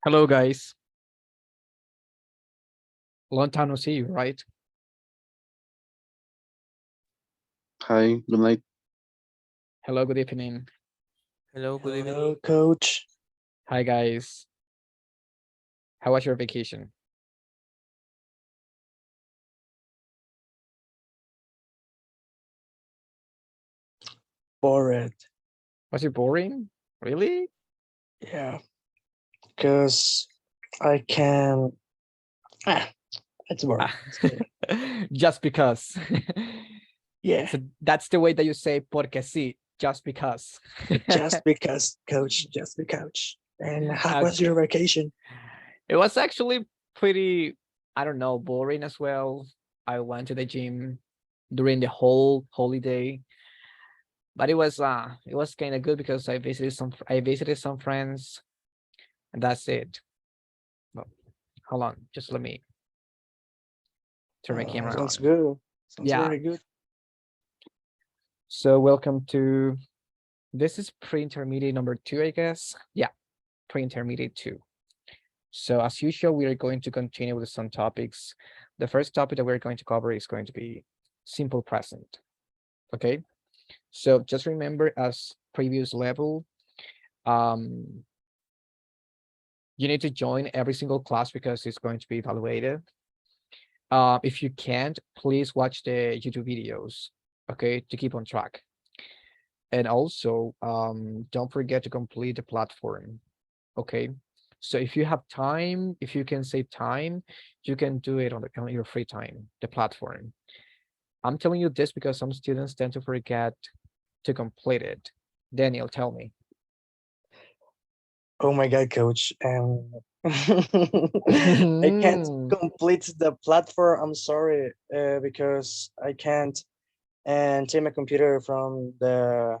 Hello, guys. Long time no see you, right? Hi, good night. Hello, good evening. Hello, good evening. Hello, coach. Hi, guys. How was your vacation? Bored. Was it boring? Really? Yeah, because I can. Ah, it's boring. Ah, It's boring. just because. Yeah, So that's the way that you say porque sí, just because. just because, coach. Just because. And how was Okay. your vacation? It was actually pretty, I don't know, boring as well. I went to the gym during the whole holiday, but it was kind of good because I visited some friends, and that's it. Well, hold on, just let me turn my camera Sounds on. good. Sounds Yeah. very good. So welcome to, this is pre-intermediate number 2, I guess. Yeah, pre-intermediate 2. So as usual, we are going to continue with some topics. The first topic that we're going to cover is going to be simple present. Okay, so just remember, as previous level, you need to join every single class because it's going to be evaluated. If you can't, please watch the YouTube videos, okay, to keep on track. And also, don't forget to complete the platform, okay? So if you have time, if you can save time, you can do it on your free time, the platform. I'm telling you this because some students tend to forget to complete it. Daniel, tell me. Oh my god, coach. I can't complete the platform. I'm sorry, because I can't and take my computer from the.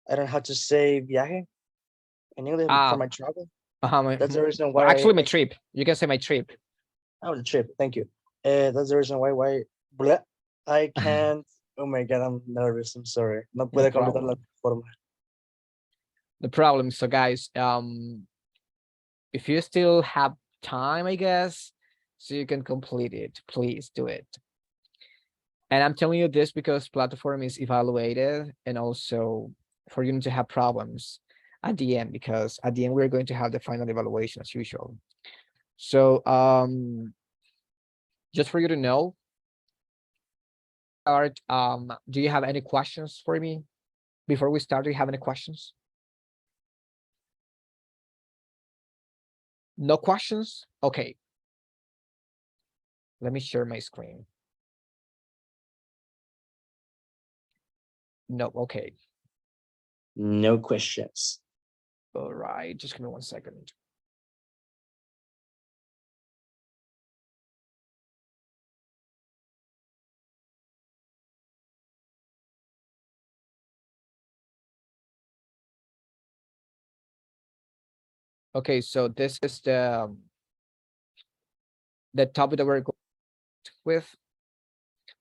I don't know how to say viaje in English for my travel. That's the reason well, why actually, my trip. You can say my trip. Oh, the trip. Thank you. That's the reason why bleh, I can't. Oh my god, I'm nervous. I'm sorry. No No puede completar la problem. forma. The problem. So, guys, if you still have time, I guess, so you can complete it, please do it. And I'm telling you this because platform is evaluated, and also for you to have problems at the end, because at the end we're going to have the final evaluation as usual. So just for you to know, Art, do you have any questions for me before we start? Do you have any questions? No questions? Okay. Let me share my screen. No, okay. No questions. All right, just give me 1 second. Okay, so this is the topic that we're going with.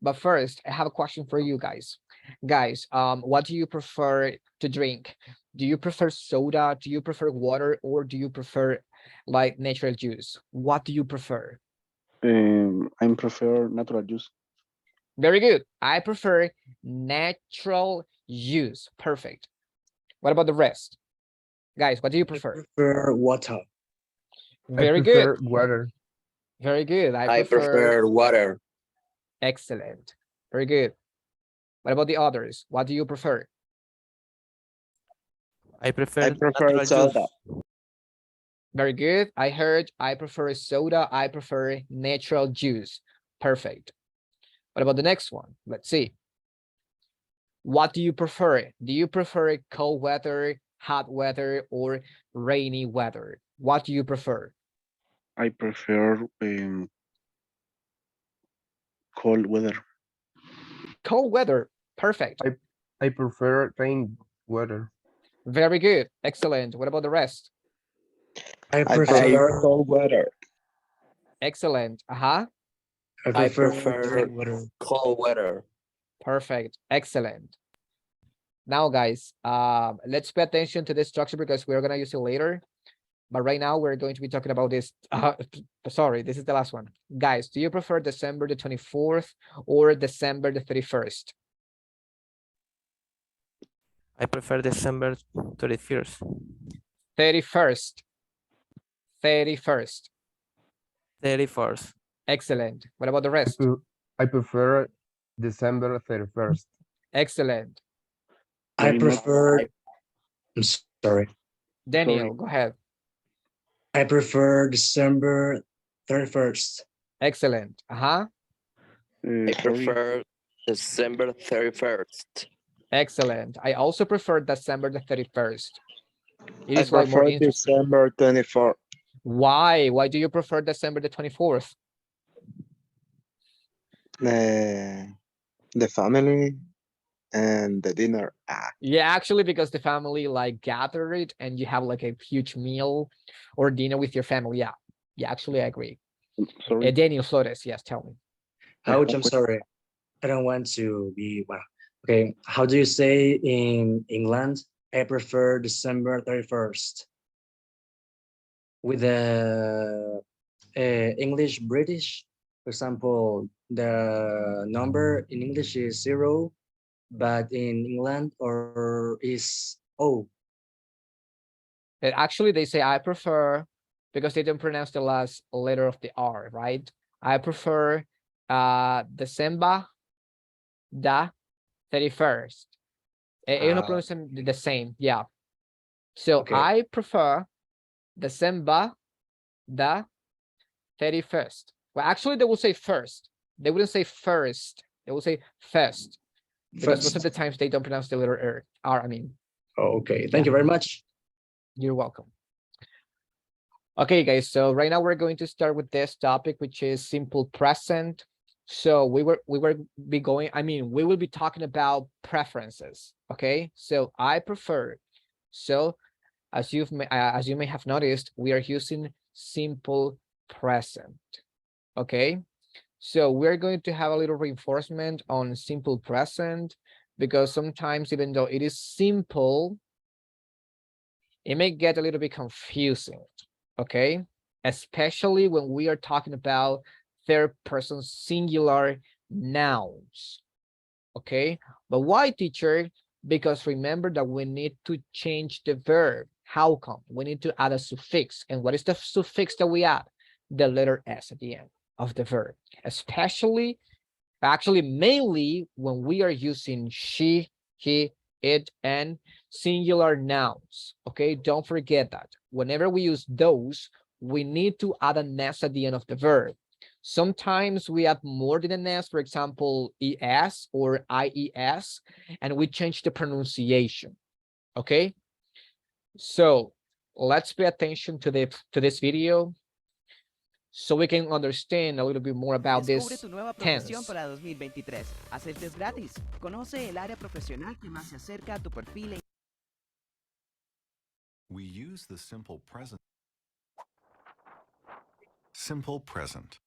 But first, I have a question for you guys. Guys, what do you prefer to drink? Do you prefer soda? Do you prefer water? Or do you prefer like natural juice? What do you prefer? I prefer natural juice. Very good. I prefer natural juice. Perfect. What about the rest? Guys, what do you prefer? Prefer water. Very good. Water. Very good. I prefer water. Excellent. Very good. What about the others? What do you prefer? I prefer I prefer natural soda. juice. Very good. I heard I prefer soda. I prefer natural juice. Perfect. What about the next one? Let's see. What do you prefer? Do you prefer cold weather, hot weather, or rainy weather? What do you prefer? I prefer cold weather. Cold weather. Perfect. I prefer rain weather. Very good. Excellent. What about the rest? I I prefer. prefer cold weather. Excellent. Uh-huh. I prefer rain water. cold weather. Perfect. Excellent. Now, guys, let's pay attention to this structure because we're gonna use it later. But right now we're going to be talking about this. Sorry, this is the last one. Guys, do you prefer December the 24th or December the 31st? I prefer December 31st. 31st. 31st. 31st. Excellent. What about the rest? I prefer December 31st. Excellent. I Very much. prefer, I'm sorry, Daniel, go ahead. I prefer December 31st. Excellent. I Uh, sorry. prefer December 31st. Excellent. I also prefer December the 31st. It I is like more prefer interesting. December 24. Why? Why do you prefer December the 24th? The family and the dinner. Yeah, actually, because the family like gathered and you have like a huge meal or dinner with your family. Yeah. Yeah, actually, I agree. Sorry. Daniel Flores, yes, tell me. Ouch, I'm sorry. I don't want to be, well, okay. How do you say in England? I prefer December 31st. With the English British, for example, the number in English is 0, but in England or is O. Actually, they say I prefer because they don't pronounce the last letter of the R, right? I prefer December the 31st. Ellos no Ah, pronuncian the same, yeah. So Okay. I prefer December the 31st. Well, actually, they will say first. They wouldn't say first. They will say first. Because most of First. the times they don't pronounce the letter R, I mean. Oh, okay. Thank you very much. You're welcome. Okay, guys, so right now we're going to start with this topic, which is simple present. So we will be talking about preferences. Okay, so I prefer. So as you may have noticed, we are using simple present. Okay, so we're going to have a little reinforcement on simple present because sometimes even though it is simple, it may get a little bit confusing. Okay, especially when we are talking about third person singular nouns. Okay, but why, teacher? Because remember that we need to change the verb. How come? We need to add a suffix. And what is the suffix that we add? The letter S at the end of the verb, especially, actually mainly when we are using she, he, it, and singular nouns. Okay, don't forget that. Whenever we use those, we need to add an S at the end of the verb. Sometimes we add more than an S, for example, ES or IES, and we change the pronunciation. Okay, so let's pay attention to this video so we can understand a little bit more about Descubre this tu nueva profesión tense. para 2023. Haz el test gratis. Conoce el área profesional que más se acerca a tu perfil. We use the simple present. Simple present.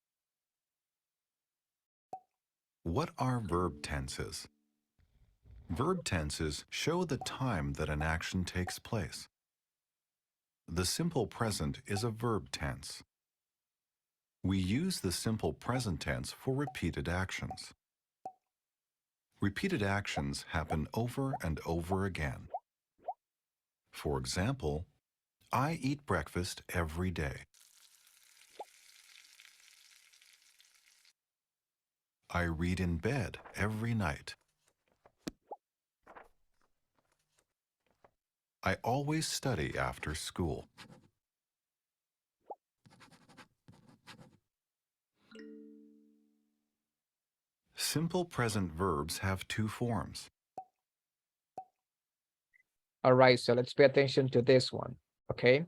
What are verb tenses? Verb tenses show the time that an action takes place. The simple present is a verb tense. We use the simple present tense for repeated actions. Repeated actions happen over and over again. For example, I eat breakfast every day. I read in bed every night. I always study after school. Simple present verbs have two forms. All right, so let's pay attention to this one. Okay,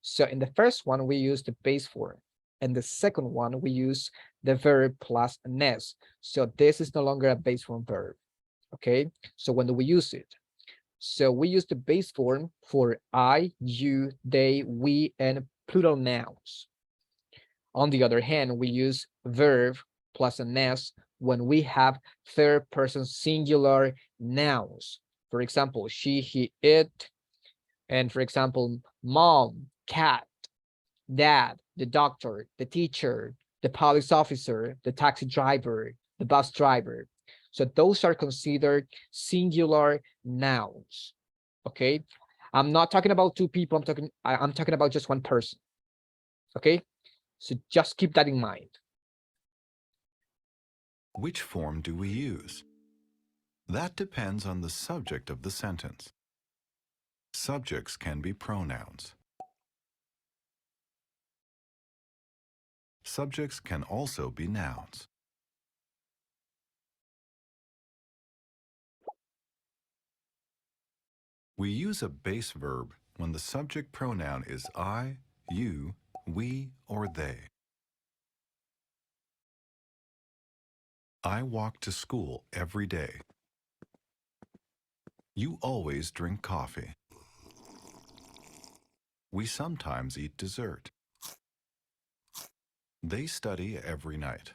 so in the first one, we use the base form. And the second one, we use the verb plus an S. So this is no longer a base form verb. Okay, so when do we use it? So we use the base form for I, you, they, we, and plural nouns. On the other hand, we use verb plus an S when we have third person singular nouns. For example, she, he, it, and for example, mom, cat, dad, the doctor, the teacher, the police officer, the taxi driver, the bus driver. So those are considered singular nouns. Okay. I'm not talking about two people. I'm talking about just one person. Okay. So just keep that in mind. Which form do we use? That depends on the subject of the sentence. Subjects can be pronouns. Subjects can also be nouns. We use a base verb when the subject pronoun is I, you, we, or they. I walk to school every day. You always drink coffee. We sometimes eat dessert. They study every night.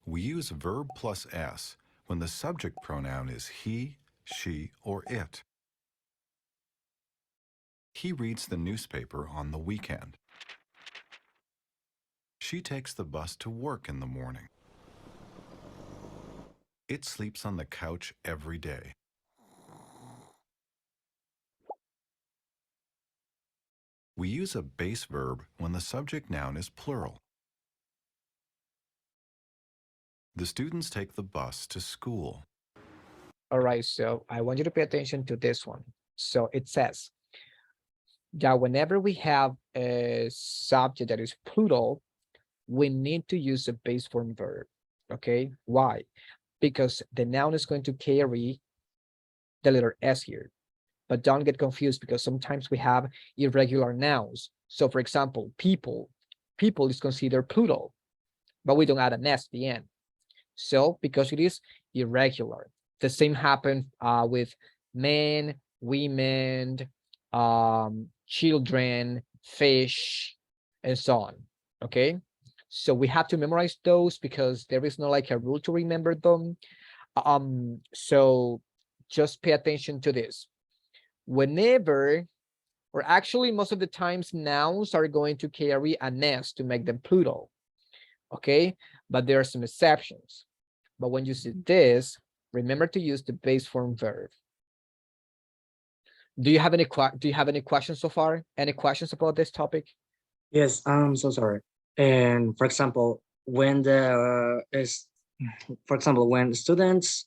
We use verb plus s when the subject pronoun is he, she, or it. He reads the newspaper on the weekend. She takes the bus to work in the morning. It sleeps on the couch every day. We use a base verb when the subject noun is plural. The students take the bus to school. All right, so I want you to pay attention to this one. So it says that whenever we have a subject that is plural, we need to use a base form verb. Okay, why? Because the noun is going to carry the letter S here. But don't get confused because sometimes we have irregular nouns. So for example, people is considered plural, but we don't add an S at the end. So because it is irregular, the same happens with men, women, children, fish, and so on. Okay, so we have to memorize those because there is no like a rule to remember them. So just pay attention to this. Whenever, or actually most of the times, nouns are going to carry an S to make them plural. Okay, but there are some exceptions. But when you see this, remember to use the base form verb. Do you have any questions so far? Any questions about this topic? Yes, I'm so sorry. And for example, when when students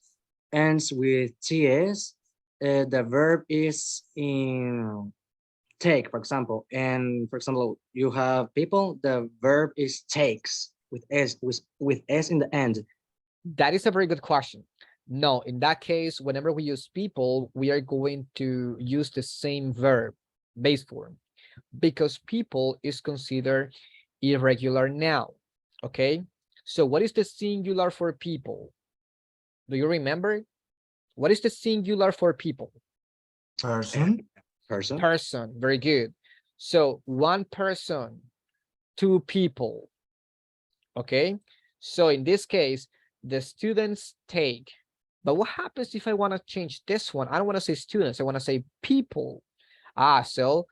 ends with TS, the verb is in take, for example. And for example, you have people, the verb is takes with S in the end. That is a very good question. No, in that case, whenever we use people, we are going to use the same verb, base form, because people is considered irregular noun. Okay, so what is the singular for people? Do you remember? What is the singular for people? Person. Person, very good. So one person, two people. Okay, so in this case, the students take. But what happens if I want to change this one? I don't want to say students, I want to say people. So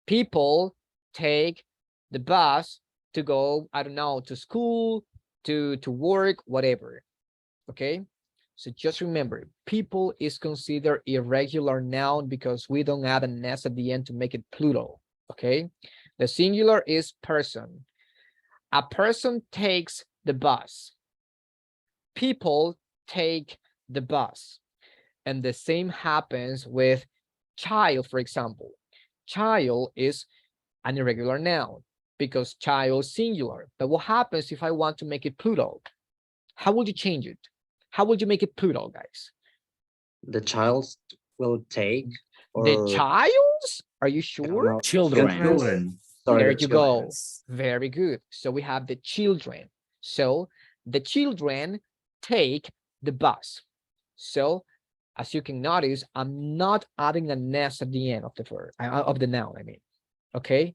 people take the bus to go, I don't know, to school, to work, whatever. Okay, so just remember, people is considered irregular noun because we don't add an S at the end to make it plural. Okay, the singular is person. A person takes the bus. People take the bus. And the same happens with child, for example. Child is an irregular noun because child singular. But what happens if I want to make it plural? How would you change it? How would you make it plural, guys? The child will take. The childs? Are you sure? Children. There you go. Very good. So we have the children. So the children take the bus. So as you can notice, I'm not adding an S at the end of the verb, of the noun, I mean. Okay.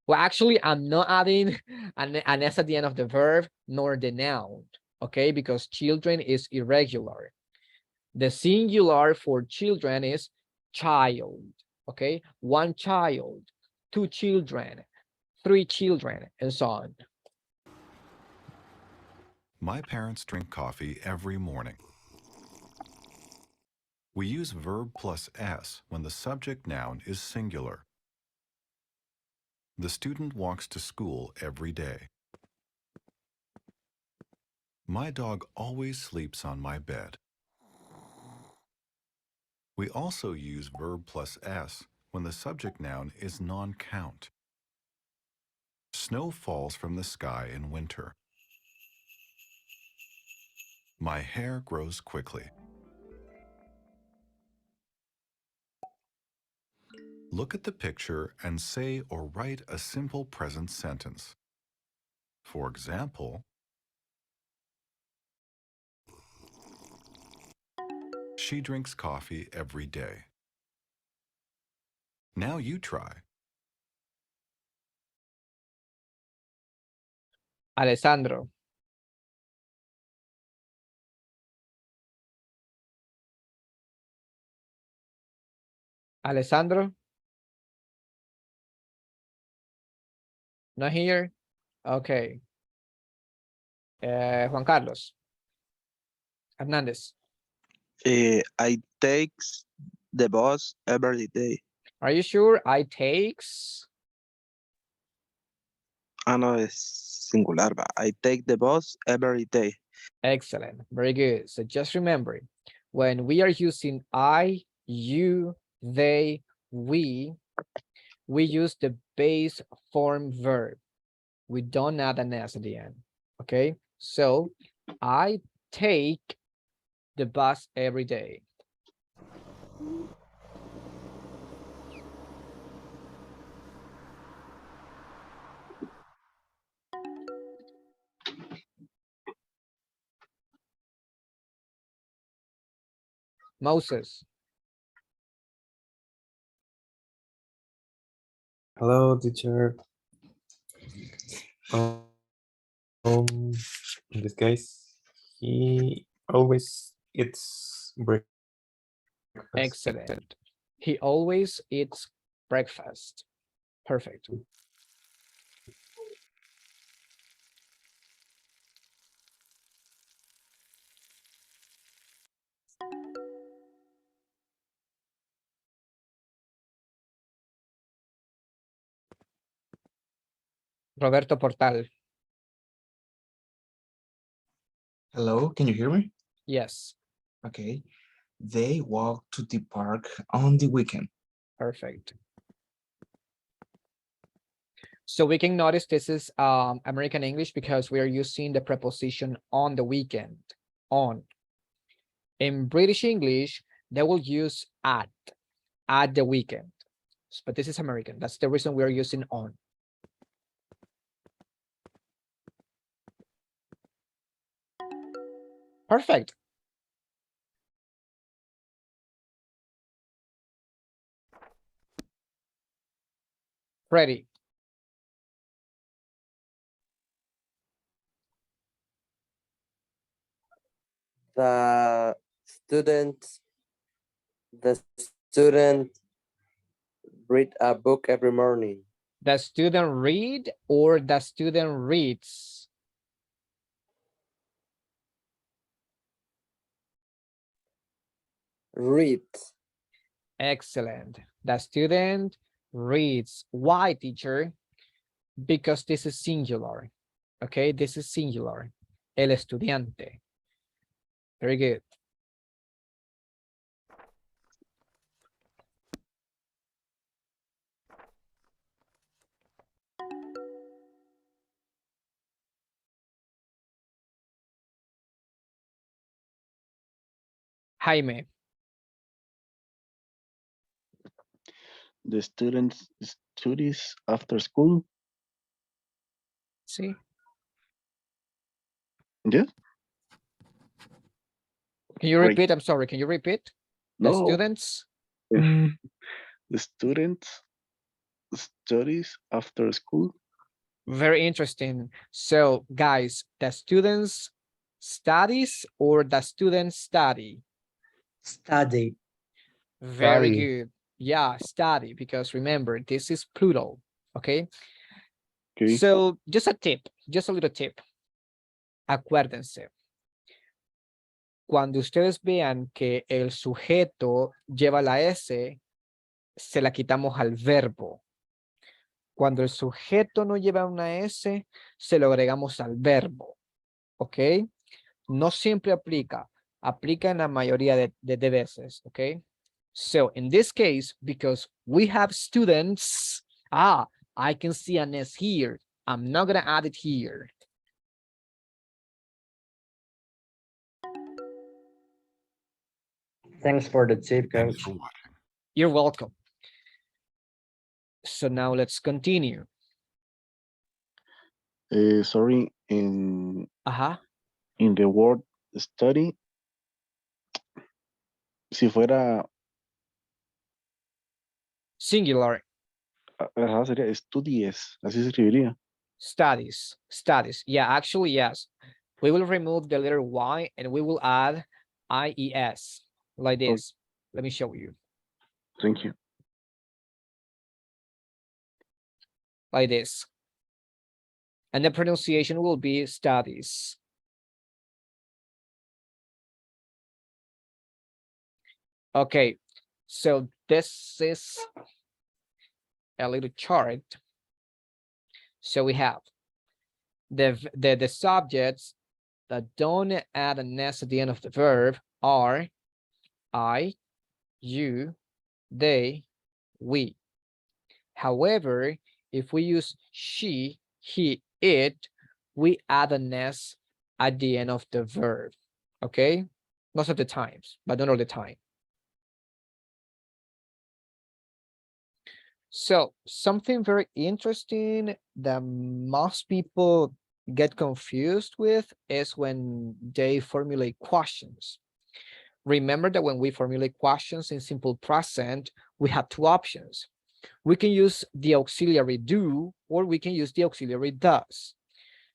Well, actually, I'm not adding an S at the end of the verb nor the noun. Okay, because children is irregular. The singular for children is child. Okay, one child. 2 children, 3 children, and so on. My parents drink coffee every morning. We use verb plus s when the subject noun is singular. The student walks to school every day. My dog always sleeps on my bed. We also use verb plus s when the subject noun is non-count. Snow falls from the sky in winter. My hair grows quickly. Look at the picture and say or write a simple present sentence. For example, she drinks coffee every day. Now you try. Alessandro. Alessandro? Not here? Okay. Juan Carlos. Hernandez. I takes the bus every day. Are you sure? I takes. No, es singular, but I take the bus every day. Excellent. Very good. So just remember, when we are using I, you, they, we use the base form verb. We don't add an S at the end. Okay. So I take the bus every day. Moses. Hello, teacher. In this case, he always eats breakfast. Excellent. He always eats breakfast. Perfect. Roberto Portal. Hello, can you hear me? Yes. Okay. They walk to the park on the weekend. Perfect. So we can notice this is American English because we are using the preposition on the weekend, on. In British English, they will use at the weekend. But this is American. That's the reason we are using on. Perfect. Ready. The student read a book every morning. The student read or the student reads? Read. Excellent. The student reads. Why, teacher? Because this is singular. Okay, this is singular. El estudiante. Very good. Jaime. The students studies after school. See? Yes. Can you Great. repeat? I'm sorry. Can you repeat? The No. students? The students studies after school. Very interesting. So guys, the students studies or the students study? Study. Very Study. good. Yeah, study, because remember, this is plural, okay? Okay. So just a tip, just a little tip. Acuérdense, cuando ustedes vean que el sujeto lleva la S, se la quitamos al verbo. Cuando el sujeto no lleva una S, se lo agregamos al verbo, ¿ok? No siempre aplica, aplica en la mayoría de veces, ¿ok? So in this case, because we have students, I can see an S here. I'm not gonna add it here. Thanks for the tip, Thanks coach. for watching. You're welcome. So now let's continue. Sorry, in Ajá, the word study, si fuera, singular, sería estudies, así se escribiría. studies. Yeah, actually, yes. We will remove the letter Y and we will add IES like this. Let me show you. Thank you. Like this. And the pronunciation will be studies. Okay, so this is a little chart. So we have the subjects that don't add an S at the end of the verb are I, you, they, we. However, if we use she, he, it, we add an S at the end of the verb, okay? Most of the times, but not all the time. So something very interesting that most people get confused with is when they formulate questions. Remember that when we formulate questions in simple present, we have two options. We can use the auxiliary do, or we can use the auxiliary does.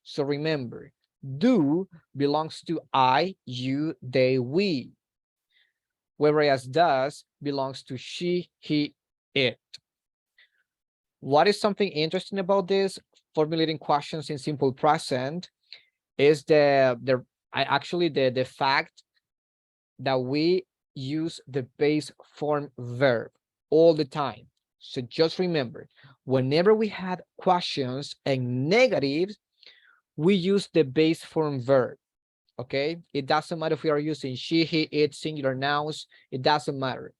So remember, do belongs to I, you, they, we, whereas does belongs to she, he, it. What is something interesting about this formulating questions in simple present is the fact that we use the base form verb all the time. So just remember, whenever we have questions and negatives, we use the base form verb. Okay, it doesn't matter if we are using she, he, it, singular nouns, it doesn't matter.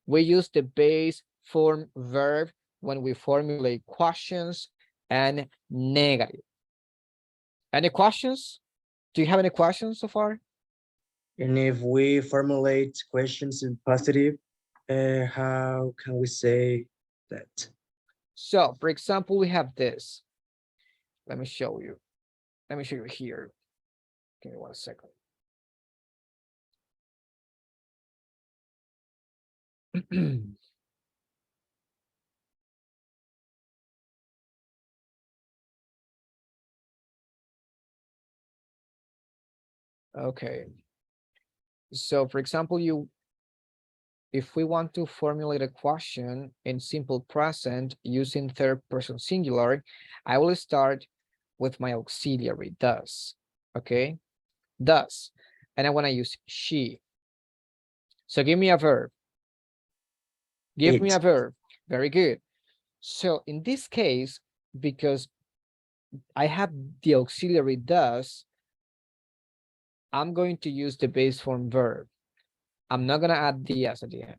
We use the base form verb when we formulate questions and negative. Any questions? Do you have any questions so far? And if we formulate questions in positive, how can we say that? So, for example, we have this. Let me show you. Let me show you here. Give me 1 second. Okay. So, for example, if we want to formulate a question in simple present using third person singular, I will start with my auxiliary does. Okay, does, and I want to use she. So give me a verb. Give me a It. verb. Very good. So in this case, because I have the auxiliary does, I'm going to use the base form verb. I'm not gonna add the s at the end.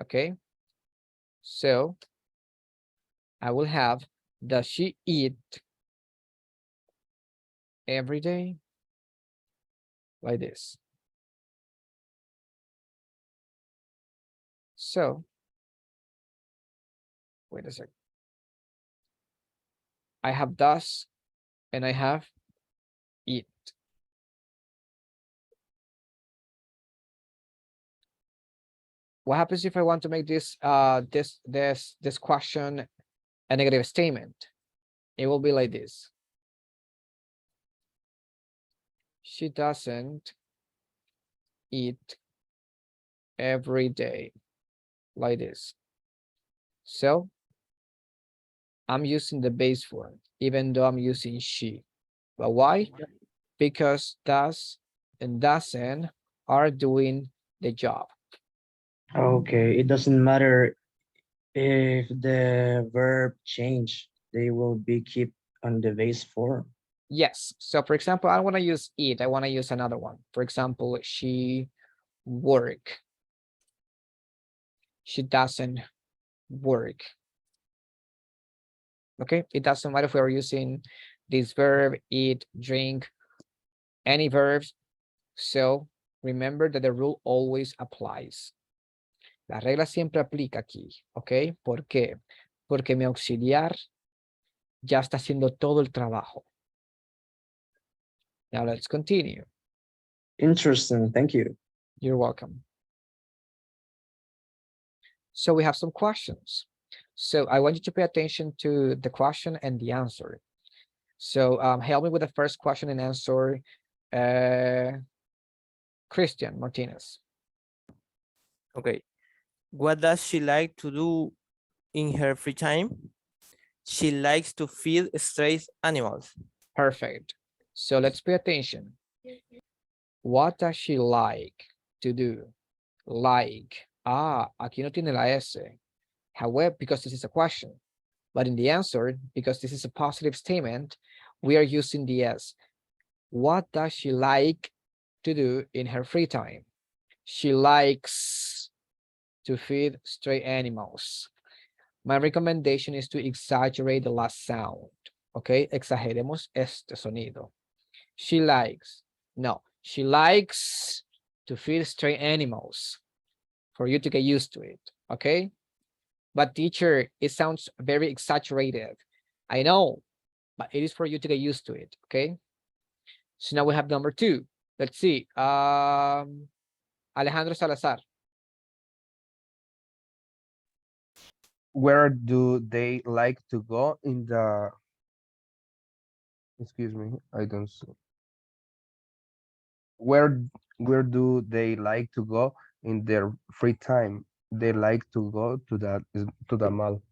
Okay. So I will have, does she eat every day? Like this. So wait a second. I have does and I have eat. What happens if I want to make this this question a negative statement? It will be like this. She doesn't eat every day, like this. So I'm using the base form, even though I'm using she. But why? Because does and doesn't are doing the job. Okay, it doesn't matter if the verb change, they will be keep on the base form. Yes. So for example, I want to use it. I want to use another one. For example, she work. She doesn't work. Okay. It doesn't matter if we're using this verb, eat, drink, any verbs. So remember that the rule always applies. La regla siempre aplica aquí. Ok. ¿Por qué? Porque mi auxiliar ya está haciendo todo el trabajo. Now let's continue. Interesting, thank you. You're welcome. So we have some questions. So I want you to pay attention to the question and the answer. So help me with the first question and answer. Christian Martinez. Okay. What does she like to do in her free time? She likes to feed stray animals. Perfect. So let's pay attention. What does she like to do? Like. Ah, aquí no tiene la S. However, because this is a question, but in the answer, because this is a positive statement, we are using the S. What does she like to do in her free time? She likes to feed stray animals. My recommendation is to exaggerate the last sound. Okay, exageremos este sonido. She likes. No, she likes to feed stray animals for you to get used to it. Okay. But teacher, it sounds very exaggerated. I know, but it is for you to get used to it. Okay. So now we have number 2. Let's see. Alejandro Salazar. Where do they like to go in the, excuse me, I don't see. Where do they like to go in their free time? They like to go to the mall.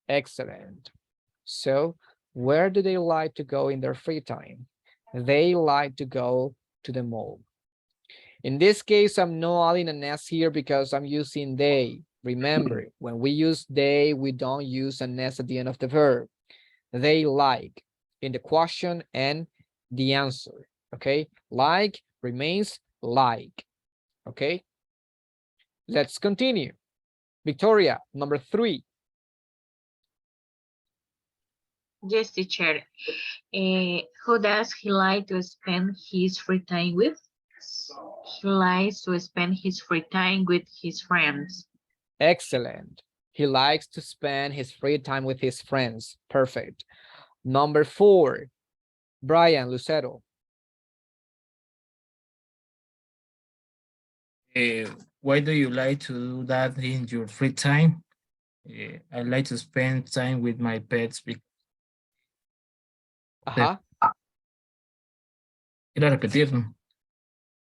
Excellent. So where do they like to go in their free time? They like to go to the mall. In this case, I'm not adding an S here because I'm using they. Remember, when we use they, we don't use an S at the end of the verb. They like in the question and the answer. Okay, like remains like. Okay, let's continue. Victoria, number 3. Yes, teacher. Who does he like to spend his free time with? He likes to spend his free time with his friends. Excellent. He likes to spend his free time with his friends. Perfect. Number 4, Brian Lucero. Why do you like to do that in your free time? I like to spend time with my pets. Ajá. Quiero repetirlo.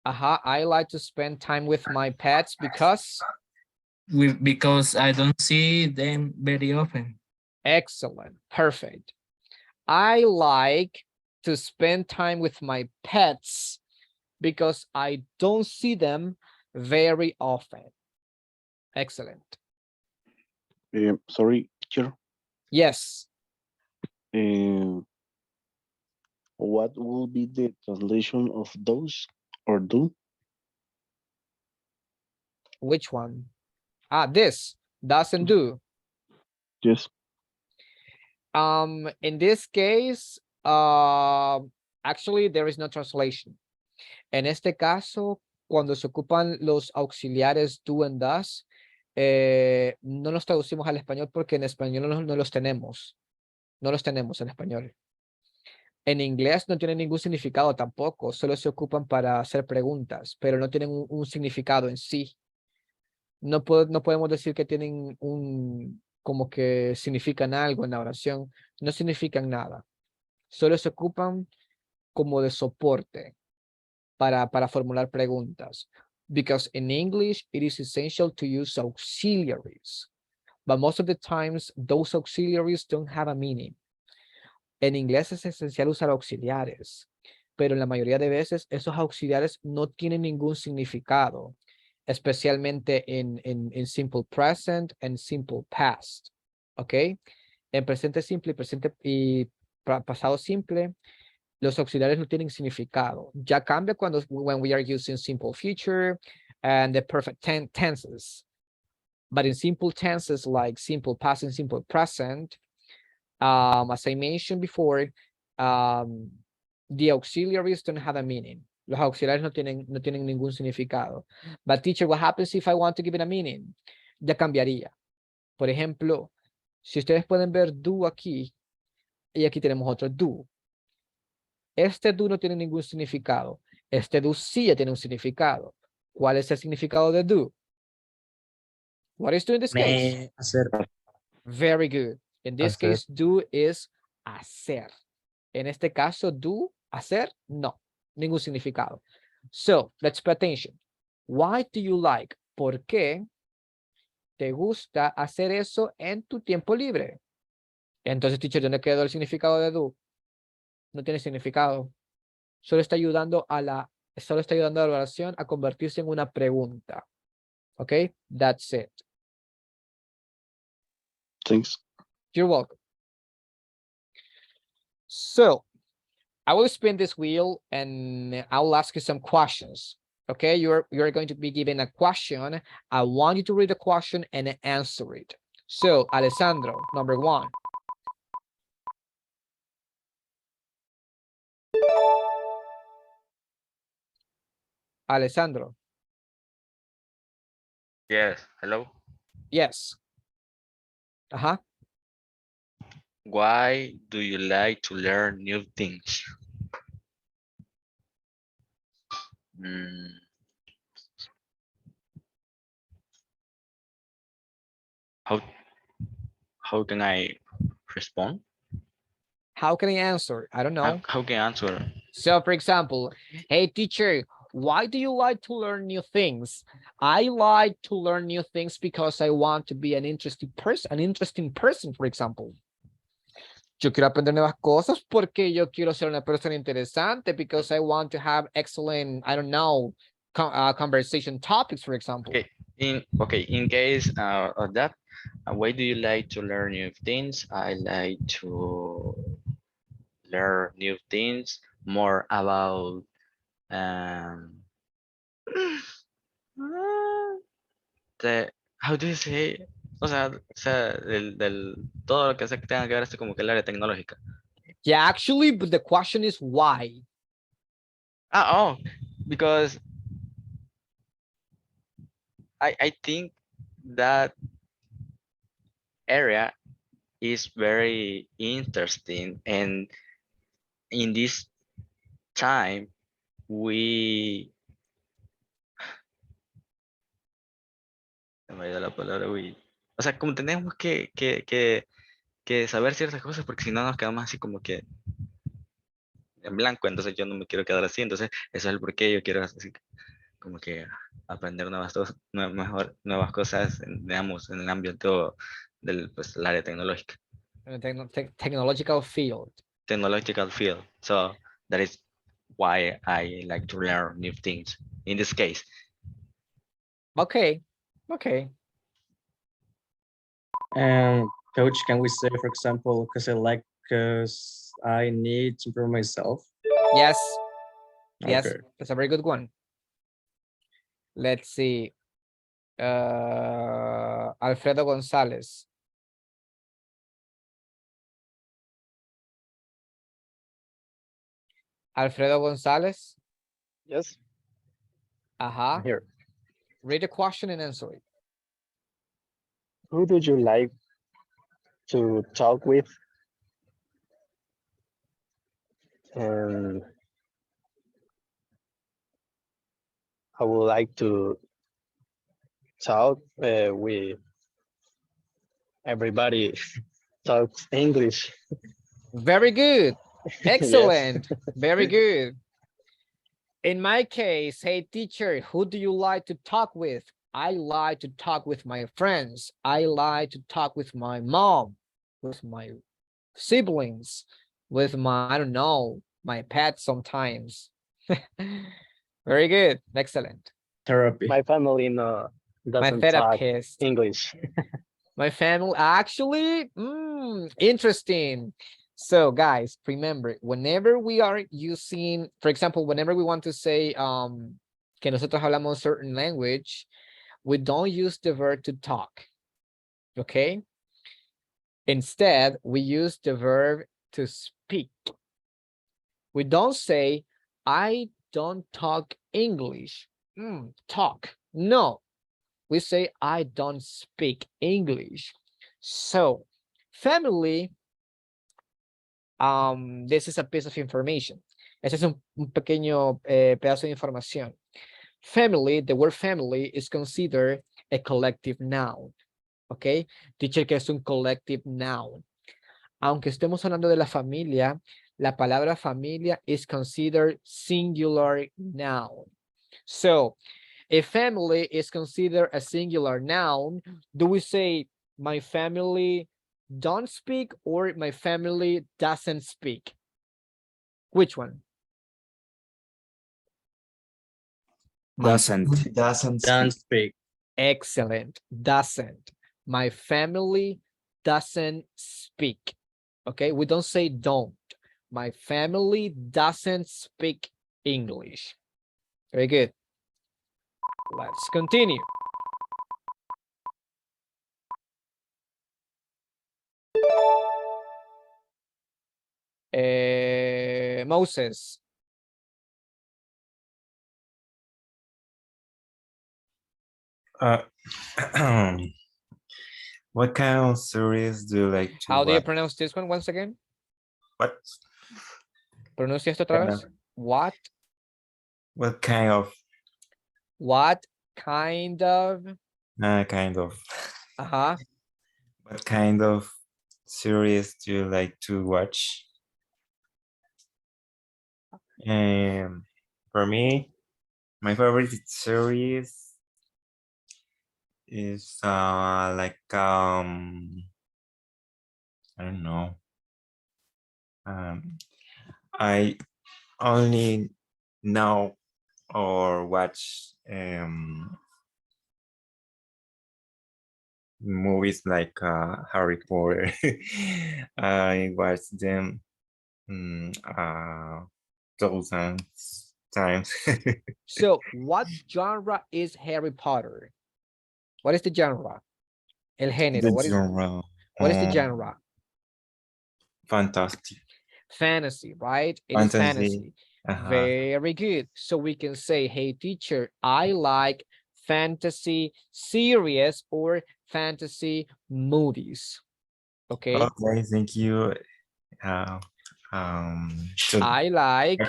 Ajá. I like to spend time with my pets because Because I don't see them very often. excellent. Perfect. I like to spend time with my pets because I don't see them very often. Excellent. Sorry, teacher. Yes. What will be the translation of those or do? Which one? Ah, this doesn't do. Yes. In this case, actually there is no translation. En este caso, cuando se ocupan los auxiliares do and does, no los traducimos al español porque en español no los tenemos. No los tenemos en español. En inglés no tienen ningún significado tampoco, solo se ocupan para hacer preguntas, pero no tienen un significado en sí. No podemos decir que tienen como que significan algo en la oración, no significan nada. Solo se ocupan como de soporte para formular preguntas. Because in English, it is essential to use auxiliaries. but most of the times those auxiliaries don't have a meaning. En inglés es esencial usar auxiliares, pero en la mayoría de veces esos auxiliares no tienen ningún significado, especialmente en simple present and simple past, ¿ok? En presente simple y presente y pasado simple, los auxiliares no tienen significado. Ya cambia cuando when we are using simple future and the perfect tenses. But in simple tenses like simple past and simple present, as I mentioned before, the auxiliaries don't have a meaning. Los auxiliares no tienen ningún significado. But teacher, what happens if I want to give it a meaning? Ya cambiaría. Por ejemplo, si ustedes pueden ver do aquí, y aquí tenemos otro do. Este do no tiene ningún significado. Este do sí ya tiene un significado. ¿Cuál es el significado de do? What is do in this case? Hacer. Very good. In this Hacer. case, do is hacer. En este caso, do, hacer, no. Ningún significado. So, let's pay attention. Why do you like? ¿Por qué te gusta hacer eso en tu tiempo libre? Entonces, teacher, ¿dónde quedó el significado de do? No tiene significado. Solo está ayudando a la oración a convertirse en una pregunta. Okay, that's it. Thanks. You're welcome. So, I will spin this wheel and I'll ask you some questions. Okay, you're going to be given a question. I want you to read the question and answer it. So, Alessandro, number 1. Alessandro. Yes, hello. Yes. Uh-huh. Why do you like to learn new things? How can I respond? How can I answer? I don't know. How can I answer? So, for example, hey, teacher, why do you like to learn new things? I like to learn new things because I want to be an interesting person, for example. Yo quiero aprender nuevas cosas porque yo quiero ser una persona interesante because I want to have excellent, I don't know, conversation topics, for example. Okay, in case of that, why do you like to learn new things? I like to learn new things, more about how do you say? O sea, del todo lo que sea que tenga que ver esto como que el área tecnológica. Yeah, actually, but the question is why? Because I think that area is very interesting, and in this time we se me ha ido la palabra o sea, como tenemos que saber ciertas cosas, porque si no nos quedamos así como que en blanco. Entonces yo no me quiero quedar así. Entonces eso es el por qué yo quiero así como que aprender nuevas cosas, digamos, en el ámbito del pues el área tecnológica. Technological field. Technological field. So that is why I like to learn new things in this case. Okay. And coach, can we say, for example, because I need to improve myself? Yes. Yes, Okay. that's a very good one. Let's see. Alfredo Gonzalez. Alfredo Gonzalez. Yes. Here. Read the question and answer it. Who do you like to talk with? And I would like to talk with everybody talks English. Very good. Excellent. Very good. In my case, hey teacher, who do you like to talk with? I like to talk with my friends. I like to talk with my mom, with my siblings, with my, I don't know, my pet sometimes. Very good. Excellent. Therapy. My family no My doesn't talk therapist. English. My family actually, interesting. So guys, remember, whenever we are using, for example, whenever we want to say que nosotros hablamos certain language, we don't use the verb to talk. Okay? Instead, we use the verb to speak. We don't say, I don't talk English. Talk. No. We say, I don't speak English. So, family, this is a piece of information. Este es un pequeño pedazo de información. Family, the word family is considered a collective noun. ¿Ok? Teacher, que es un collective noun. Aunque estemos hablando de la familia, la palabra familia is considered singular noun. So, if family is considered a singular noun, do we say my family don't speak or my family doesn't speak? Which one? Doesn't. Don't speak. Excellent. Doesn't. My family doesn't speak. Okay, we don't say don't. My family doesn't speak English. Very good. Let's continue. Moses. What kind of series do you like to How do you watch? pronounce this one once again? What? Pronuncia esto otra vez. What? What kind of? What kind of? Kind of. Uh-huh. What kind of series do you like to watch? For me, my favorite series is like I don't know. I only know or watch movies like Harry Potter. I watched them thousands times. So what genre is Harry Potter? What is the genre? El género. The What is genre, the genre? fantastic. Fantasy, right? It is fantasy. Uh-huh. Very good. So we can say, hey, teacher, I like fantasy series or fantasy movies. Okay. Okay, thank you. So I like,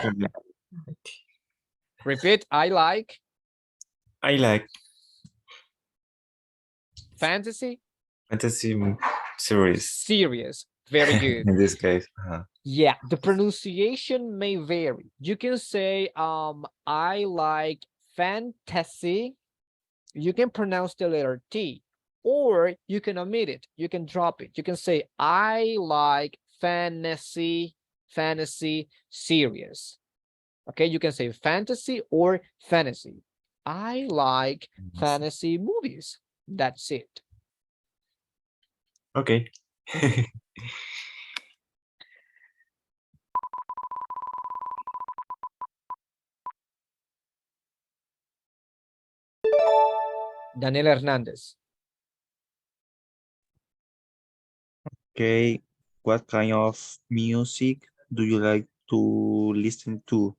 repeat, I like fantasy series. series. Very good. In this case. Yeah, the pronunciation may vary. You can say, I like fantasy. You can pronounce the letter T, or you can omit it. You can drop it. You can say, I like fantasy series. Okay, you can say fantasy or fantasy. I like fantasy movies. That's it. Okay. Daniel Hernandez. Okay, what kind of music do you like to listen to?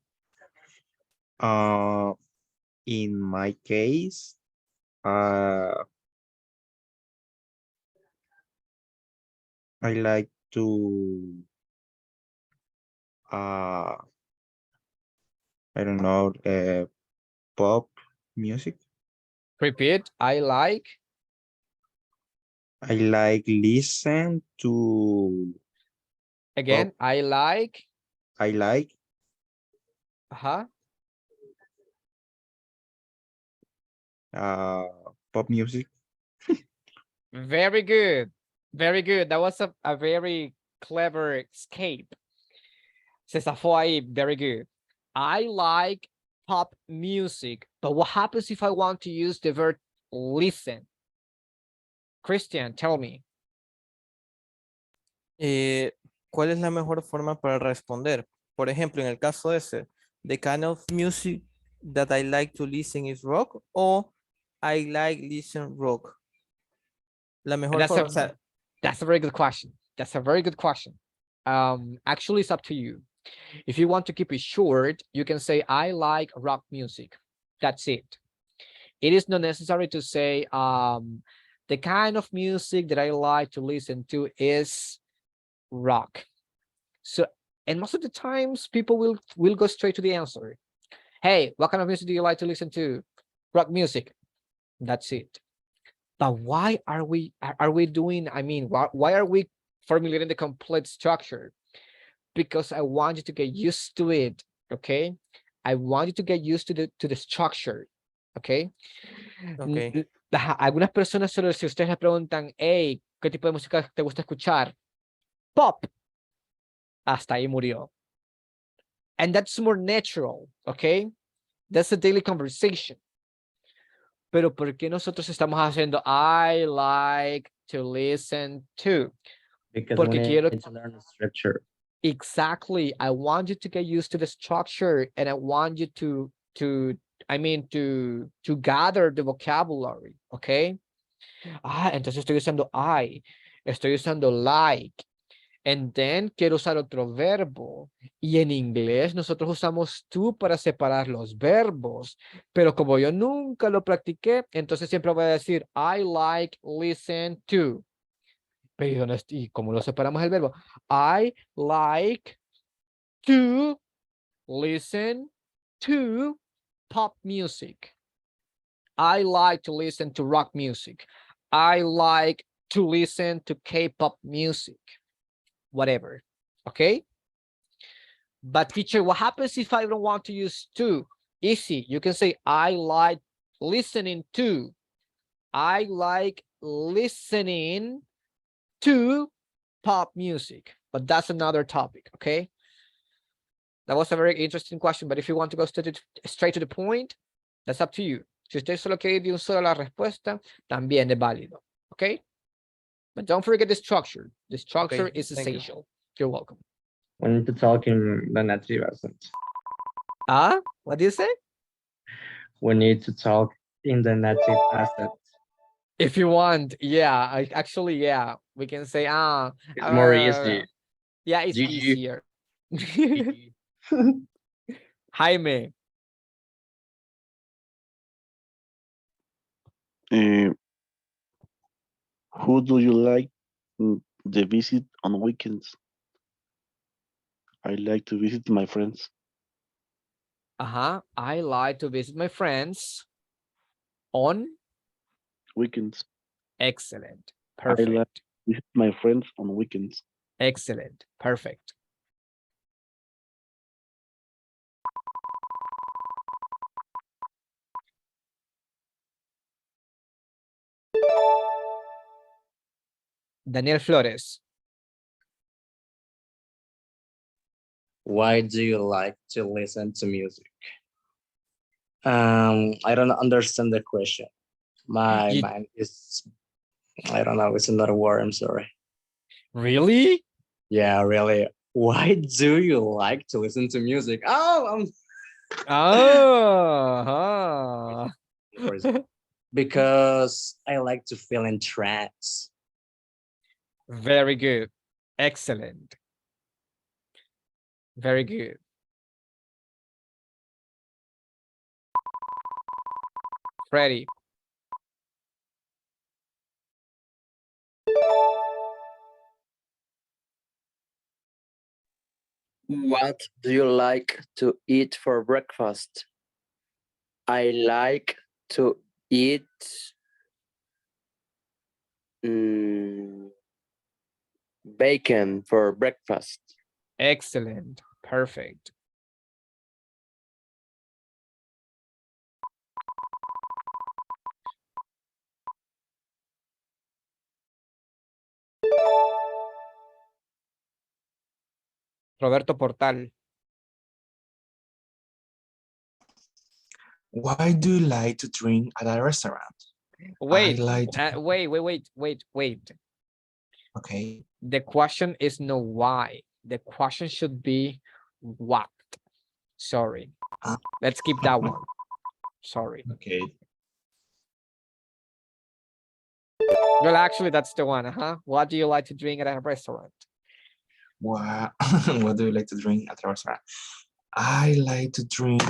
In my case, I like to I don't know, pop music. Repeat, I like listen to again. pop. I like Uh, pop music. Very good. Very good. That was a very clever escape. Se zafó ahí. Very good. I like pop music, but what happens if I want to use the verb listen? Christian, tell me. ¿Cuál es la mejor forma para responder? Por ejemplo, en el caso ese, the kind of music that I like to listen is rock o I like listen rock. La mejor That's forma, a, o sea, that's a very good question. That's a very good question. Actually, it's up to you. If you want to keep it short, you can say, I like rock music. That's it. It is not necessary to say, the kind of music that I like to listen to is rock. So, and most of the times people will go straight to the answer. Hey, what kind of music do you like to listen to? Rock music. That's it. But why are we doing, I mean, why are we formulating the complete structure? Because I want you to get used to it, okay? I want you to get used to the structure, okay? ok. Algunas personas solo si ustedes le preguntan, hey, ¿qué tipo de música te gusta escuchar? Pop. Hasta ahí murió. And that's more natural, okay? That's a daily conversation. Pero ¿por qué nosotros estamos haciendo I like to listen to? Because Porque we need quiero to learn the structure. exactly. I want you to get used to the structure, and I want you to gather the vocabulary, okay? Entonces estoy usando I, estoy usando like, and then quiero usar otro verbo. Y en inglés nosotros usamos to para separar los verbos, pero como yo nunca lo practiqué, entonces siempre voy a decir I like listen to. Pero ¿y cómo lo separamos el verbo? I like to listen to pop music. I like to listen to rock music. I like to listen to K-pop music. Whatever, okay? But teacher, what happens if I don't want to use to? Easy, you can say I like listening to. I like listening to pop music, but that's another topic, okay? That was a very interesting question, but if you want to go straight to the point, that's up to you. Si usted solo quiere ir de un solo a la respuesta, también es válido, okay? But don't forget the structure. The structure is thank you. essential. You're welcome. We need to talk in the native accent. What do you say? We need to talk in the native accent. If you want, yeah, yeah, we can say, It's more easy. Yeah, it's GG. easier. Jaime, Who do you like to visit on weekends? I like to visit my friends. I like to visit my friends on Weekends. excellent. I like Perfect. to visit my friends on weekends. Excellent. Perfect. Daniel Flores. Why do you like to listen to music? I don't understand the question. My mind is, I don't know, it's another word, I'm sorry. Really? Yeah, really. Why do you like to listen to music? Because I like to feel in trance. Very good. Excellent. Very good. Freddy. What do you like to eat for breakfast? I like to eat bacon for breakfast. Excellent. Perfect. Roberto Portal. Why do you like to drink at a restaurant? Wait, like to- wait. Okay. The question is no why. The question should be what. Sorry. Let's keep that one. Sorry. Okay. Well, actually, that's the one, huh? What do you like to drink at a restaurant? What, what do you like to drink at a restaurant? I like to drink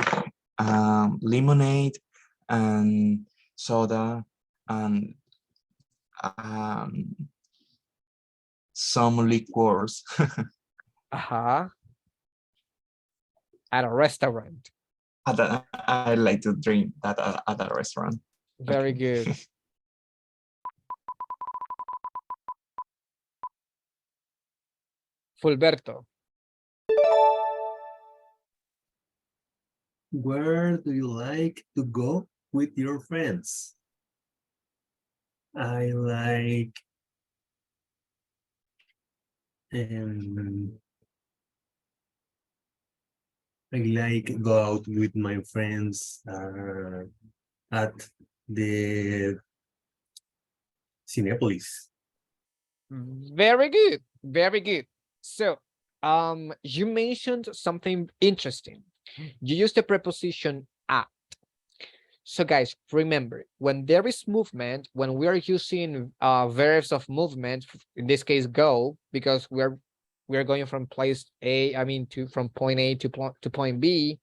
lemonade and soda and some liqueurs. Uh-huh. At a restaurant. I like to drink that at a restaurant. Very good. Fulberto. Where do you like to go with your friends? I like go out with my friends at the Cinepolis. Very good. Very good. So, you mentioned something interesting. You used the preposition at. So guys, remember, when there is movement, when we are using verbs of movement, in this case, go, because we're going from place A, from point A to point B.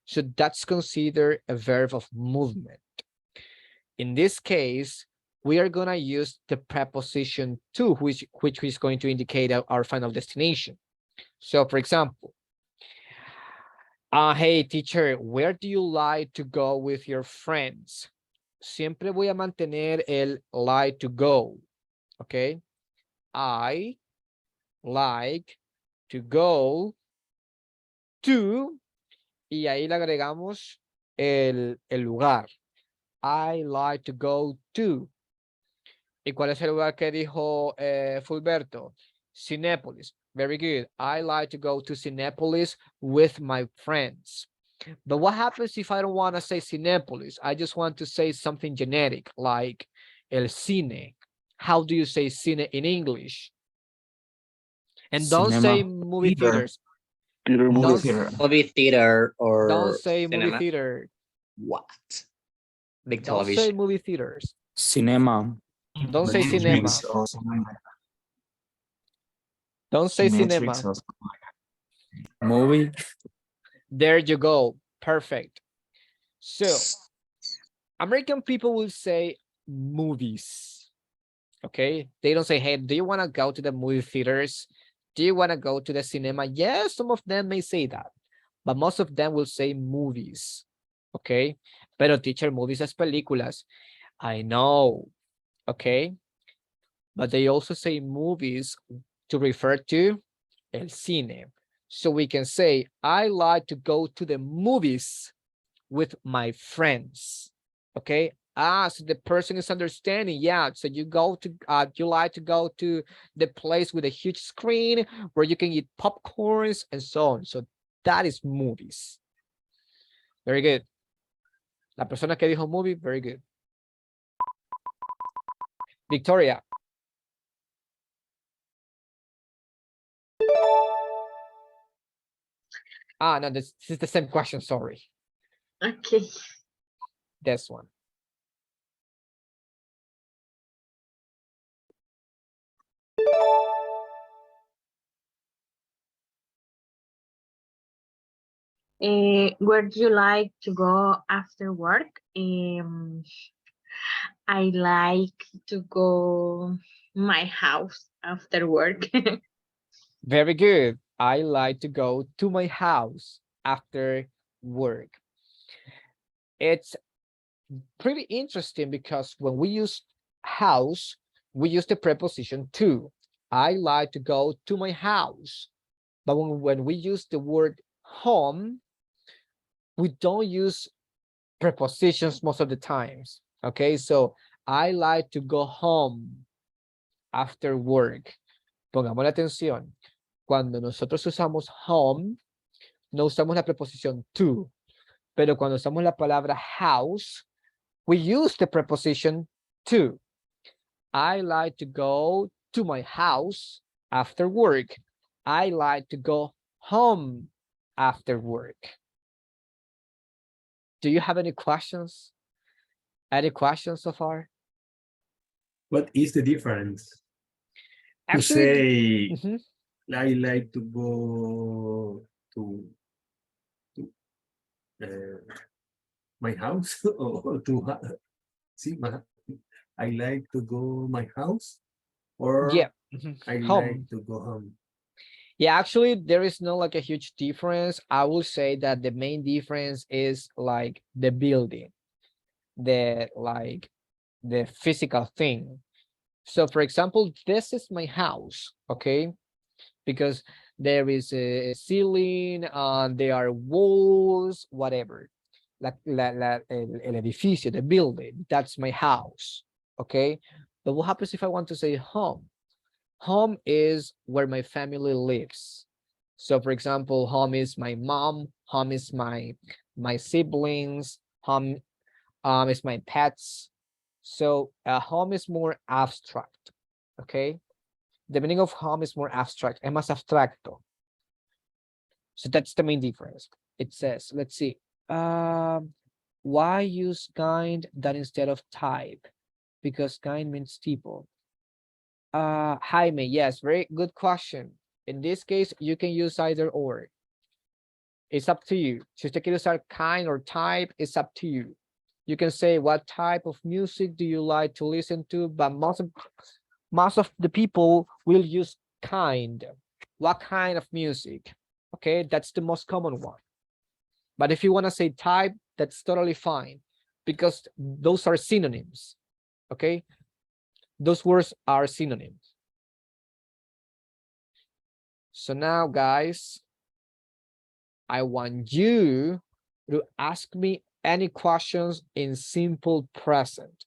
So that's considered a verb of movement. In this case, we are gonna use the preposition to, which is going to indicate our final destination. So for example, hey teacher, where do you like to go with your friends? Siempre voy a mantener el like to go. Okay. I like to go to, y ahí le agregamos el lugar. I like to go to. ¿Y cuál es el lugar que dijo Fulberto? Cinépolis. Very good. I like to go to Cinépolis with my friends. But what happens if I don't want to say Cinépolis? I just want to say something generic like el cine. How do you say cine in English? And don't say movie theaters. Movie theater or Don't say movie cinema. theater. What? Big Don't say television. movie theaters. Cinema. Don't say cinema. Don't say cinema. Movie. There you go. Perfect. So, American people will say movies. Okay. They don't say, hey, do you want to go to the movie theaters? Do you want to go to the cinema? Yes, some of them may say that, but most of them will say movies. Okay. Pero teacher, movies es películas. I know. Okay. But they also say movies to refer to el cine. So we can say, I like to go to the movies with my friends. Okay. So the person is understanding. Yeah. So you go to, you like to go to the place with a huge screen where you can eat popcorns and so on. So that is movies. Very good. La persona que dijo movie, very good. Victoria. No, this is the same question, sorry. Okay. This one. Where do you like to go after work? I like to go my house after work. Very good. I like to go to my house after work. It's pretty interesting because when we use house, we use the preposition to. I like to go to my house. But when we use the word home, we don't use prepositions most of the times. Okay, so I like to go home after work. Pongamos la atención. cuando nosotros usamos home, no usamos la preposición to, pero cuando usamos la palabra house, we use the preposition to. I like to go to my house after work. I like to go home after work. Do you have any questions? Any questions so far? What is the difference? Actually, To say, I like to go to my house or see, I like to go my house or yeah, I home. like to go home. Yeah, actually, there is no like a huge difference. I will say that the main difference is like the building, the physical thing. So for example, this is my house, okay? Because there is a ceiling, there are walls, whatever. El edificio, the building, that's my house, okay? But what happens if I want to say home? Home is where my family lives. So for example, home is my mom, home is my siblings, home is my pets. So home is more abstract, okay? The meaning of home is more abstract, es más abstracto. So that's the main difference. It says, let's see, why use kind that instead of type? Because kind means people. Jaime, yes, very good question. In this case, you can use either or. It's up to you. Si usted quiere usar kind or type, it's up to you. You can say, what type of music do you like to listen to? But most of the people will use kind. What kind of music? Okay, that's the most common one. But if you want to say type, that's totally fine, because those are synonyms. Okay, those words are synonyms. So now, guys, I want you to ask me any questions in simple present.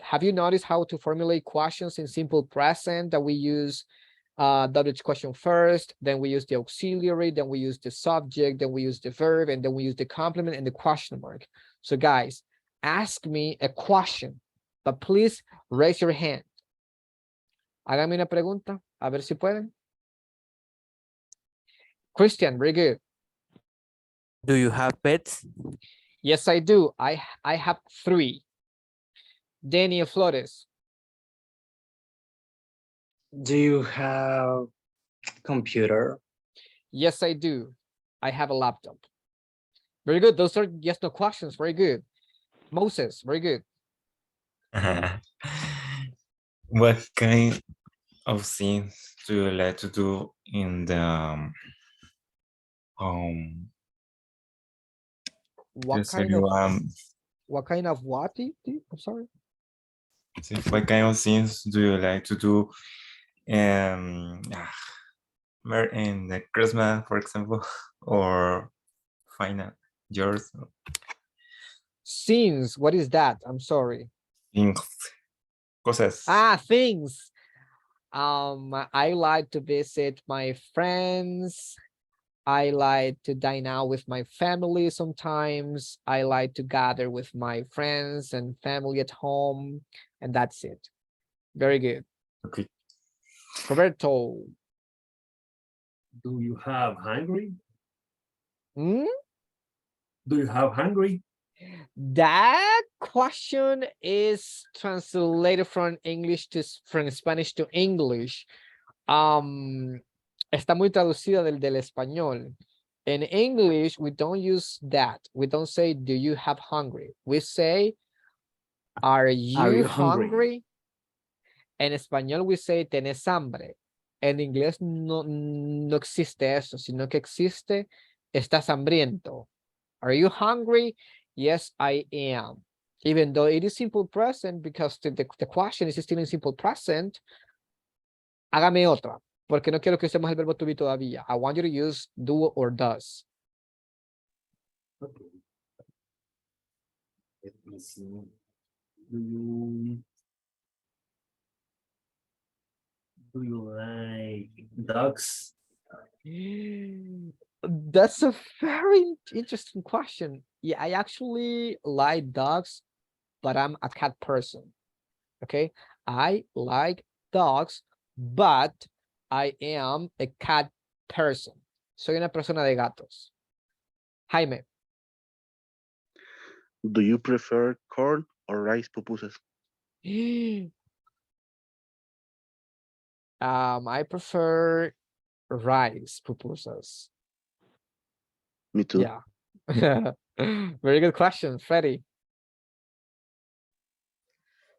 Have you noticed how to formulate questions in simple present, that we use WH question first, then we use the auxiliary, then we use the subject, then we use the verb, and then we use the complement and the question mark. So guys, ask me a question, but please raise your hand. Hágame una pregunta, a ver si pueden. Christian, very good. Do you have pets? Yes, I do. I have 3. Daniel Flores. Do you have computer? Yes, I do. I have a laptop. Very good. Those are yes, no questions. Very good. Moses, very good. What kind of things do you like to do in the What kind of what? I'm sorry. What kind of things do you like to do in the Christmas, for example, or final yours? Scenes, what is that? I'm sorry. Things. Cosas. Things. I like to visit my friends. I like to dine out with my family sometimes. I like to gather with my friends and family at home, and that's it. Very good. Okay. Roberto. Do you have hungry? Hmm? Do you have hungry? That question is translated from Spanish to English. Está muy traducida del español. In English, we don't use that. We don't say, do you have hungry? We say, are you hungry? En español, we say, ¿tenés hambre? En inglés no existe eso, sino que existe, ¿estás hambriento? Are you hungry? Yes, I am. Even though it is simple present, because the question is still in simple present, hágame otra, porque no quiero que usemos el verbo to be todavía. I want you to use do or does. Okay. Let me see. Do you like dogs? That's a very interesting question. Yeah, I actually like dogs, but I'm a cat person. Okay, I like dogs, but I am a cat person. Soy una persona de gatos. Jaime, Do you prefer corn or rice pupusas? I prefer rice pupusas. Me too. Yeah. Very good question, Freddy.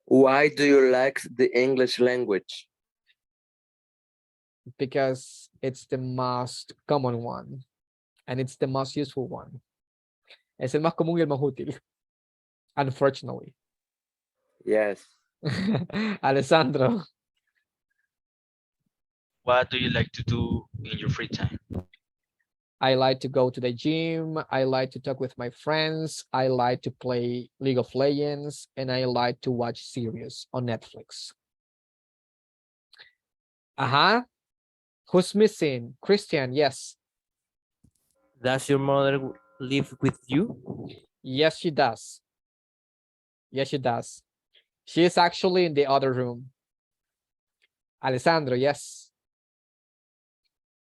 Why do you like the English language? Because it's the most common one and it's the most useful one. Es el más común y el más útil. Unfortunately. Yes. Alessandro, What do you like to do in your free time? I like to go to the gym. I like to talk with my friends. I like to play League of Legends and I like to watch series on Netflix. Uh-huh. Who's missing? Christian, yes. Does your mother live with you? Yes, she does. Yes, she does. She is actually in the other room. Alessandro, yes.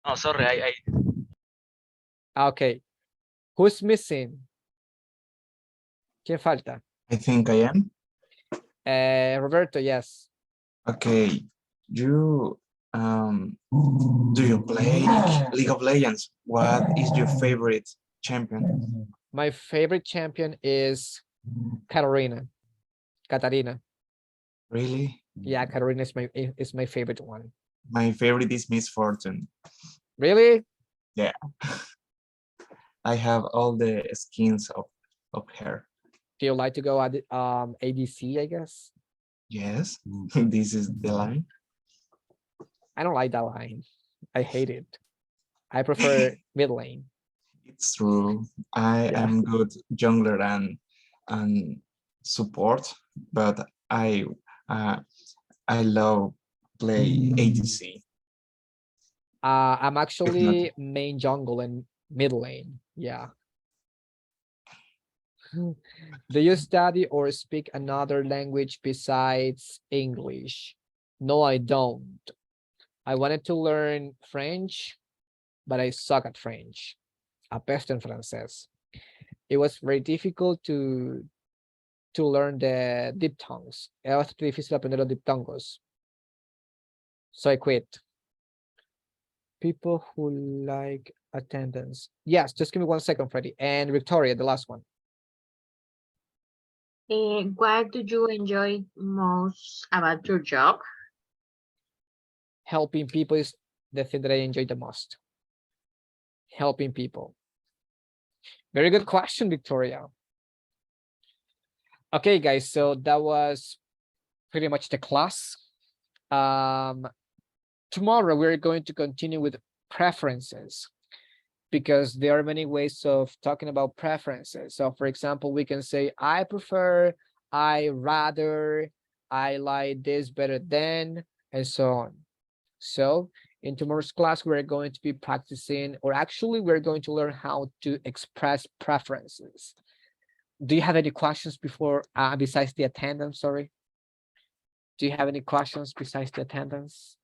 Oh, sorry, I Okay. Who's missing? ¿Quién falta? I think I am. Roberto, yes. Okay. You do you play League of Legends? What is your favorite champion? My favorite champion is Katarina. Really? Yeah, Katarina is my favorite one. My favorite is Miss Fortune. Really? Yeah. I have all the skins of her. Do you like to go at ADC, I guess? Yes, this is the line. I don't like that line. I hate it. I prefer mid lane. It's true. I Yeah. am good jungler and support, but I love play ADC. I'm actually main jungle and mid lane. Yeah. Do you study or speak another language besides English? No, I don't. I wanted to learn French, but I suck at French. Apesto en francés. It was very difficult to learn the diphthongs. Era bastante difícil aprender los diptongos. So I quit. People who like attendance. Yes, just give me 1 second, Freddie. And Victoria, the last one. What do you enjoy most about your job? Helping people is the thing that I enjoy the most. Helping people. Very good question, Victoria. Okay, guys, so that was pretty much the class. Tomorrow we're going to continue with preferences because there are many ways of talking about preferences. So for example, we can say, I prefer, I rather, I like this better than, and so on. So in tomorrow's class, we're going to be practicing, or actually we're going to learn how to express preferences. Do you have any questions before, besides the attendance, sorry? Do you have any questions besides the attendance?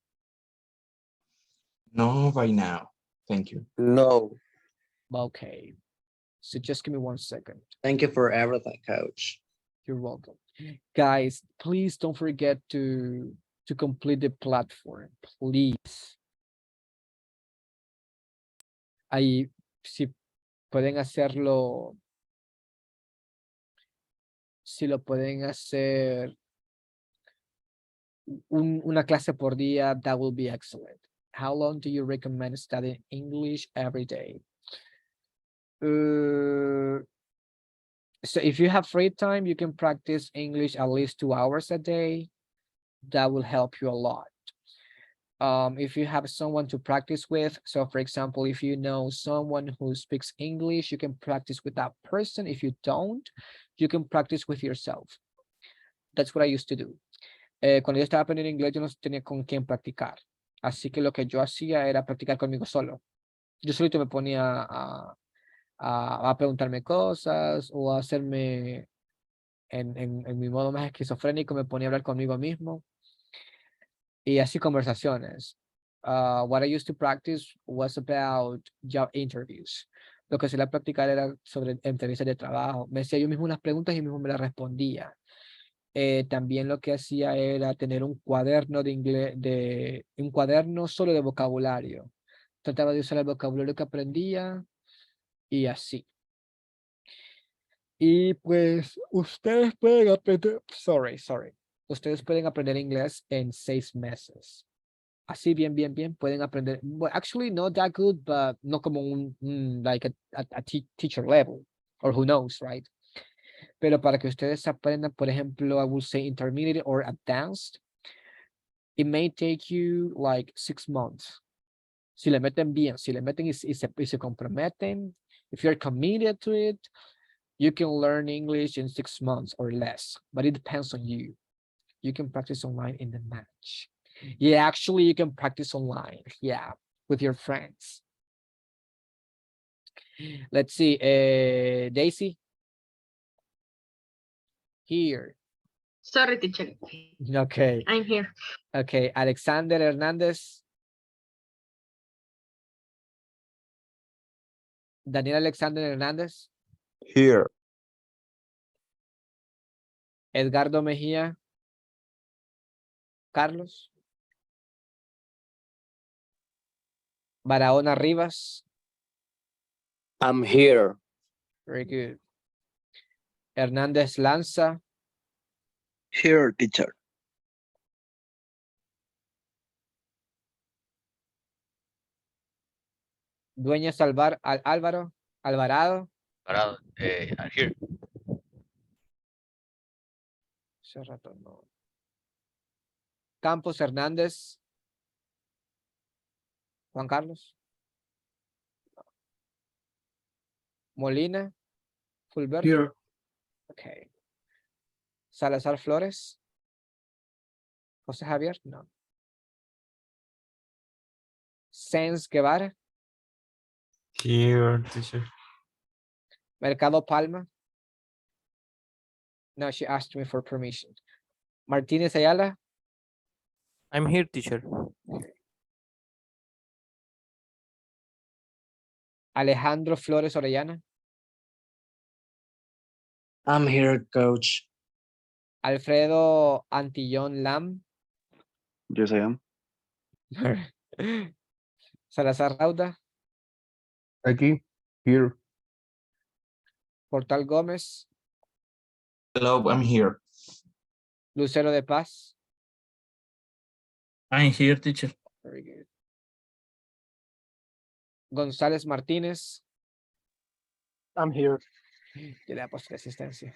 No, by now. Thank you. No. Okay. So just give me 1 second. Thank you for everything, coach. You're welcome. Guys, please don't forget to complete the platform, please. Ahí, si pueden hacerlo, si lo pueden hacer una clase por día, that will be excellent. How long do you recommend studying English every day? So if you have free time, you can practice English at least 2 hours a day. That will help you a lot. If you have someone to practice with, so for example, if you know someone who speaks English, you can practice with that person. If you don't, you can practice with yourself. That's what I used to do. Cuando yo estaba aprendiendo inglés, yo no tenía con quién practicar. Así que lo que yo hacía era practicar conmigo solo. Yo solito me ponía a preguntarme cosas o a hacerme en mi modo más esquizofrénico, me ponía a hablar conmigo mismo y así conversaciones. What I used to practice was about job interviews. Lo que solía practicar era sobre entrevistas de trabajo. Me hacía yo mismo unas preguntas y mismo me las respondía. También lo que hacía era tener un cuaderno de inglés, un cuaderno solo de vocabulario. Trataba de usar el vocabulario que aprendía y así. Y pues ustedes pueden aprender, sorry. Ustedes pueden aprender inglés en 6 meses. Así bien, pueden aprender. Well, actually not that good, but no como like a teacher level, or who knows, right? Pero para que ustedes aprendan, por ejemplo, I would say intermediate or advanced, it may take you like 6 months. Si le meten bien, si le meten y se comprometen, if you're committed to it, you can learn English in 6 months or less, but it depends on you. You can practice online in the match. Yeah, actually, you can practice online. Yeah, with your friends. Let's see. Daisy. Here. Sorry, teacher. Okay. I'm here. Okay. Alexander Hernandez. Daniel Alexander Hernandez. Here. Edgardo Mejía. Carlos. Barahona Rivas. I'm here. Very good. Hernández Lanza. Here, teacher. Dueñas Álvaro. Alvarado. Parado. Here. Hace rato no. Campos Hernández. Juan Carlos. Molina. Fulberto. Here. Okay. Salazar Flores. José Javier, no. Sanz Guevara. Here, teacher. Mercado Palma. No, she asked me for permission. Martínez Ayala. I'm here, teacher. Alejandro Flores Orellana. I'm here, coach. Alfredo Antillón Lam. Yes, I am. Salazar Rauda. Aquí. Here. Portal Gómez. Hello, I'm here. Lucero de Paz. I'm here, teacher. Very good. González Martínez. I'm here. Yo le apuesto resistencia.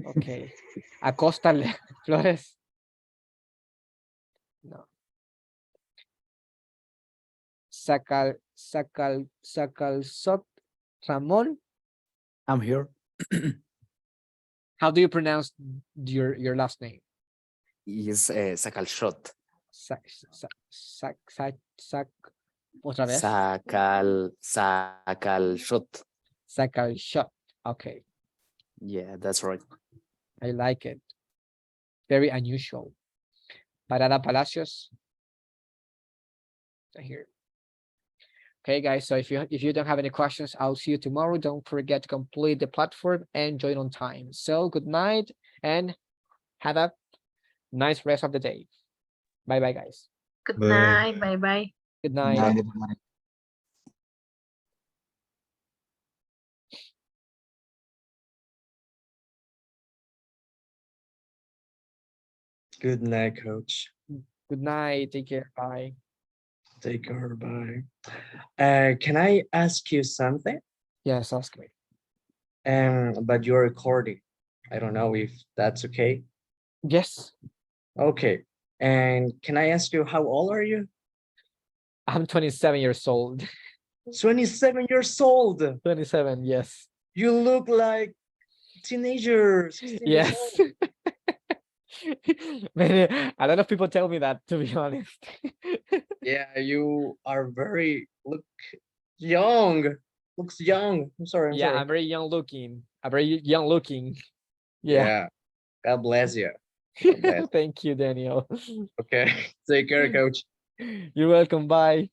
Ok. Acosta Flores. No. Sacalsot Ramón. I'm here. How do you pronounce your last name? Is Sakalshot. Otra vez. Sakalshot. Sacalshot. Okay. Yeah, that's right. I like it. Very unusual. Parada Palacios. Here. Okay, guys. So if you don't have any questions, I'll see you tomorrow. Don't forget to complete the platform and join on time. So good night and have a nice rest of the day. Bye bye, guys. Good Bye. night. Bye bye. Good night. Good night, coach. Good night. Take care. Bye. Take care. Bye. Can I ask you something? Yes, ask me. But you're recording. I don't know if that's okay. Yes, Okay. And can I ask you, how old are you? I'm 27 years old. 27 years old. 27, yes. You look like teenager. 16 years Yes. old. Many, a lot of people tell me that, to be honest. Yeah, you are very Young. Looks young. I'm sorry. I'm Yeah, sorry. I'm very young looking. I'm very young looking. Yeah. God bless you. God bless. Thank you, Daniel. Okay. Take care, coach. You're welcome. Bye.